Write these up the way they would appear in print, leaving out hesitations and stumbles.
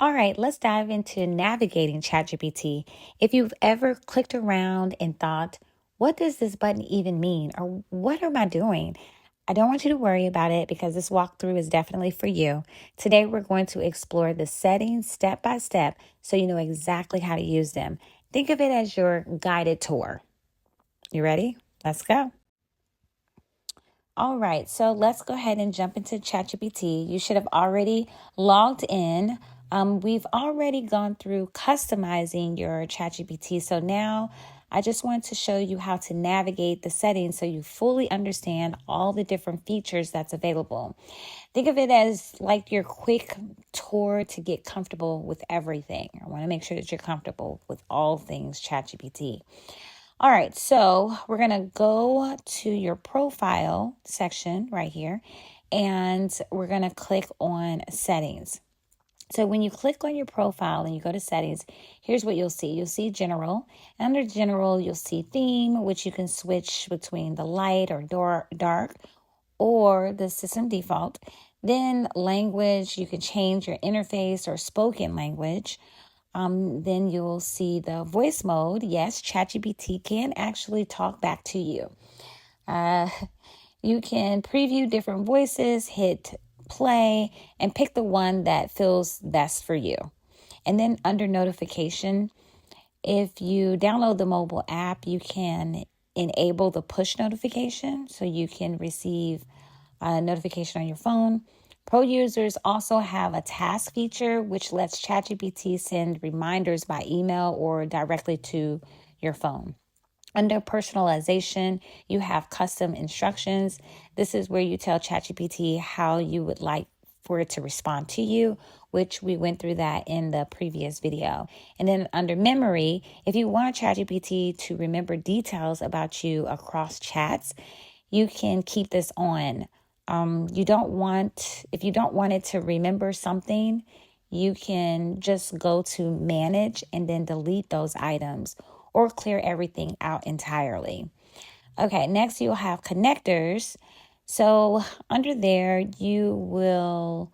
All right, let's dive into navigating ChatGPT. If you've ever clicked around and thought, what does this button even mean? Or what am I doing? I don't want you to worry about it because this walkthrough is definitely for you. Today, we're going to explore the settings step by step so you know exactly how to use them. Think of it as your guided tour. You ready? Let's go. All right, so let's go ahead and jump into ChatGPT. You should have already logged in. We've already gone through customizing your ChatGPT. So now I just want to show you how to navigate the settings so you fully understand all the different features that's available. Think of it as like your quick tour to get comfortable with everything. I want to make sure that you're comfortable with all things ChatGPT. All right, so we're going to go to your profile section right here, and we're going to click on settings. So when you click on your profile and you go to settings, here's what you'll see. You'll see general. Under general, you'll see theme, which you can switch between the light or dark or the system default. Then language, you can change your interface or spoken language. Then you'll see the voice mode. Yes, ChatGPT can actually talk back to you. Uh, you can preview different voices, hit play, and pick the one that feels best for you. And then under notification, if you download the mobile app, you can enable the push notification so you can receive a notification on your phone. Pro users also have a task feature, which lets ChatGPT send reminders by email or directly to your phone. Under personalization, you have custom instructions. This is where you tell ChatGPT how you would like for it to respond to you, which we went through that in the previous video. And then under memory, if you want ChatGPT to remember details about you across chats, you can keep this on. If you don't want it to remember something, you can just go to manage and then delete those items or clear everything out entirely. Okay, next you'll have connectors. So under there, you will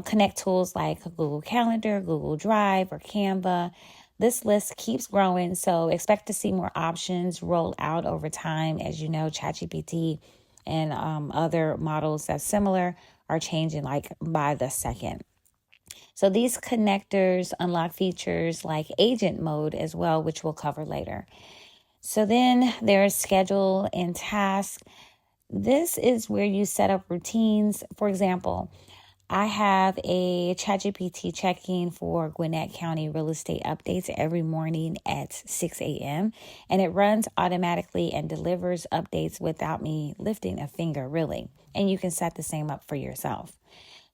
connect tools like Google Calendar, Google Drive, or Canva. This list keeps growing, so expect to see more options roll out over time. As you know, ChatGPT and other models that's similar are changing like by the second. So these connectors unlock features like agent mode as well, which we'll cover later. So then there's schedule and task. This is where you set up routines. For example, I have a ChatGPT check-in for Gwinnett County real estate updates every morning at 6 a.m. And it runs automatically and delivers updates without me lifting a finger, really. And you can set the same up for yourself.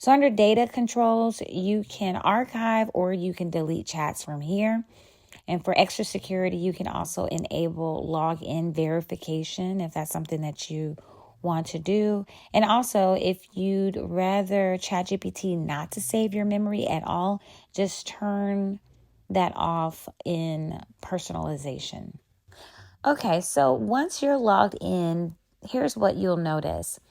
So under data controls, you can archive or you can delete chats from here. And for extra security, you can also enable login verification if that's something that you want to do. And also, if you'd rather ChatGPT not to save your memory at all, just turn that off in personalization. Okay, so once you're logged in, here's what you'll notice.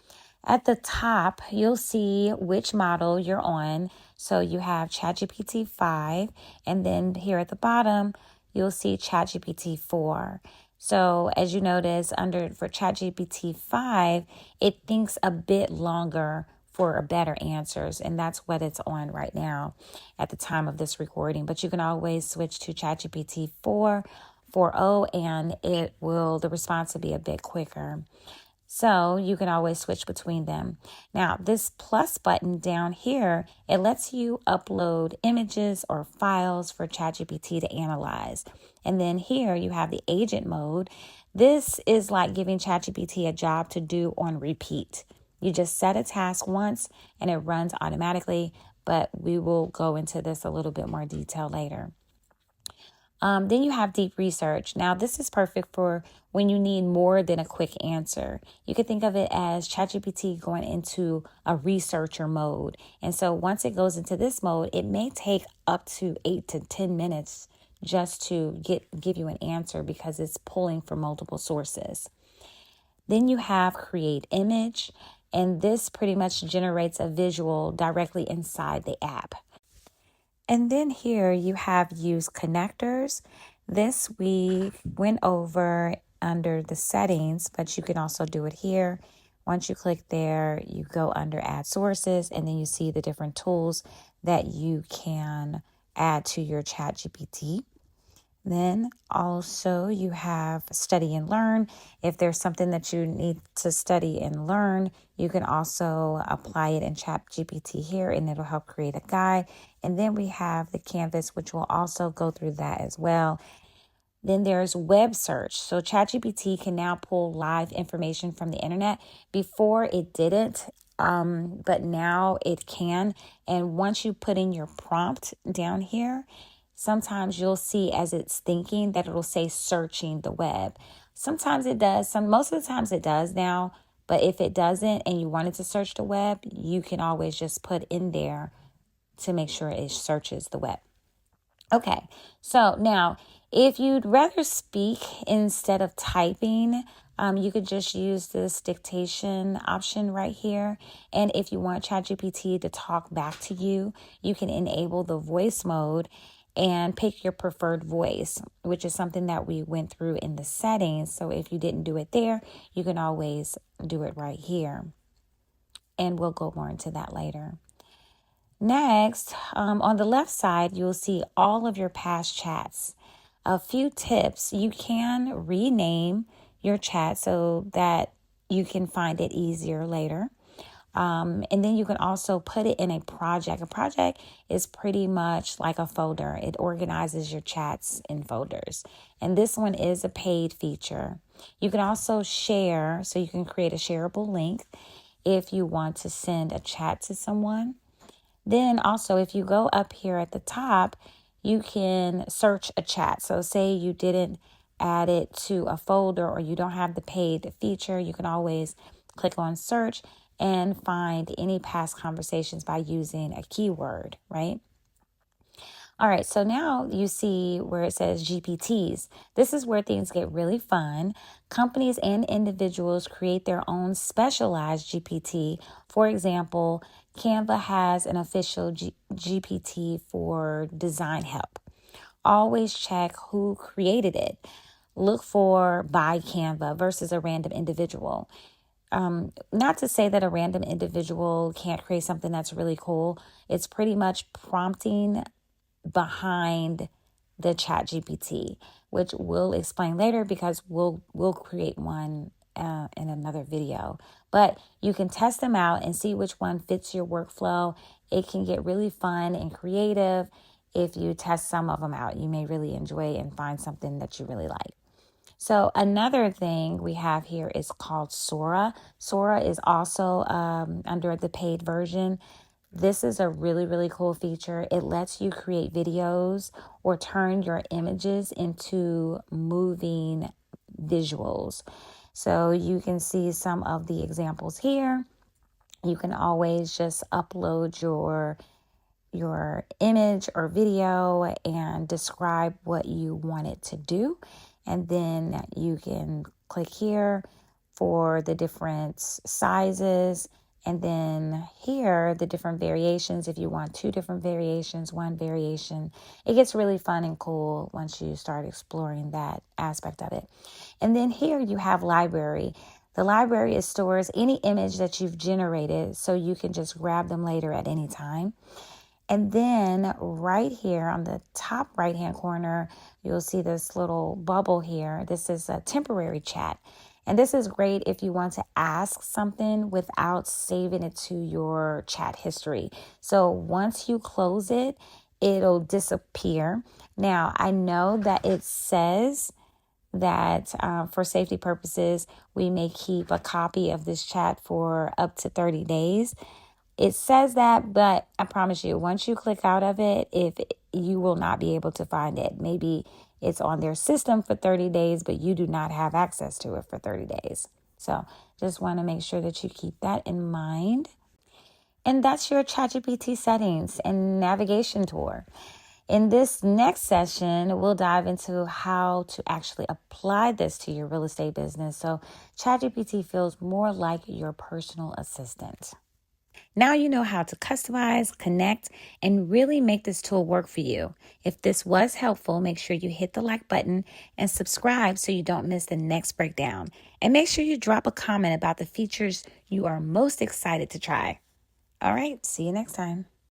At the top, you'll see which model you're on. So you have ChatGPT 5, and then here at the bottom, you'll see ChatGPT 4. So as you notice, for ChatGPT 5, it thinks a bit longer for better answers, and that's what it's on right now at the time of this recording. But you can always switch to ChatGPT 4.0, and the response will be a bit quicker. So you can always switch between them. Now, this plus button down here, it lets you upload images or files for ChatGPT to analyze. And then here you have the agent mode. This is like giving ChatGPT a job to do on repeat. You just set a task once and it runs automatically, but we will go into this a little bit more detail later. Then you have deep research. Now, this is perfect for when you need more than a quick answer. You could think of it as ChatGPT going into a researcher mode. And so once it goes into this mode, it may take up to 8 to 10 minutes just to give you an answer because it's pulling from multiple sources. Then you have create image, and this pretty much generates a visual directly inside the app. And then here you have use connectors. This we went over under the settings, but you can also do it here. Once you click there, you go under add sources, and then you see the different tools that you can add to your ChatGPT. Then also you have study and learn. If there's something that you need to study and learn, you can also apply it in ChatGPT here, and it'll help create a guide. And then we have the Canvas, which will also go through that as well. Then there's web search. So ChatGPT can now pull live information from the internet. Before it didn't, but now it can. And once you put in your prompt down here, sometimes you'll see as it's thinking that it'll say searching the web. Sometimes it does. Most of the times it does now. But if it doesn't and you wanted to search the web, you can always just put in there to make sure it searches the web. Okay, so now if you'd rather speak instead of typing, you could just use this dictation option right here. And if you want ChatGPT to talk back to you, you can enable the voice mode and pick your preferred voice, which is something that we went through in the settings. So if you didn't do it there, you can always do it right here. And we'll go more into that later. Next, on the left side, you'll see all of your past chats. A few tips: you can rename your chat so that you can find it easier later. And then you can also put it in a project. A project is pretty much like a folder. It organizes your chats in folders. And this one is a paid feature. You can also share, so you can create a shareable link if you want to send a chat to someone. Then also, if you go up here at the top, you can search a chat. So say you didn't add it to a folder or you don't have the paid feature, you can always click on search and find any past conversations by using a keyword, right? All right, so now you see where it says GPTs. This is where things get really fun. Companies and individuals create their own specialized GPT. For example, Canva has an official GPT for design help. Always check who created it. Look for by Canva versus a random individual. Not to say that a random individual can't create something that's really cool. It's pretty much prompting behind the ChatGPT, which we'll explain later because we'll create one in another video. But you can test them out and see which one fits your workflow. It can get really fun and creative if you test some of them out. You may really enjoy and find something that you really like. So another thing we have here is called Sora. Sora is also under the paid version. This is a really, really cool feature. It lets you create videos or turn your images into moving visuals. So you can see some of the examples here. You can always just upload your image or video and describe what you want it to do. And then you can click here for the different sizes. And then here, the different variations. If you want 2 different variations, 1 variation, it gets really fun and cool once you start exploring that aspect of it. And then here you have library. The library stores any image that you've generated, so you can just grab them later at any time. And then right here on the top right-hand corner, you'll see this little bubble here. This is a temporary chat. And this is great if you want to ask something without saving it to your chat history. So once you close it, it'll disappear. Now, I know that it says that for safety purposes, we may keep a copy of this chat for up to 30 days. It says that, but I promise you, once you click out of it, you will not be able to find it. Maybe it's on their system for 30 days, but you do not have access to it for 30 days. So just want to make sure that you keep that in mind. And that's your ChatGPT settings and navigation tour. In this next session, we'll dive into how to actually apply this to your real estate business so ChatGPT feels more like your personal assistant. Now you know how to customize, connect, and really make this tool work for you. If this was helpful, make sure you hit the like button and subscribe so you don't miss the next breakdown. And make sure you drop a comment about the features you are most excited to try. All right, see you next time.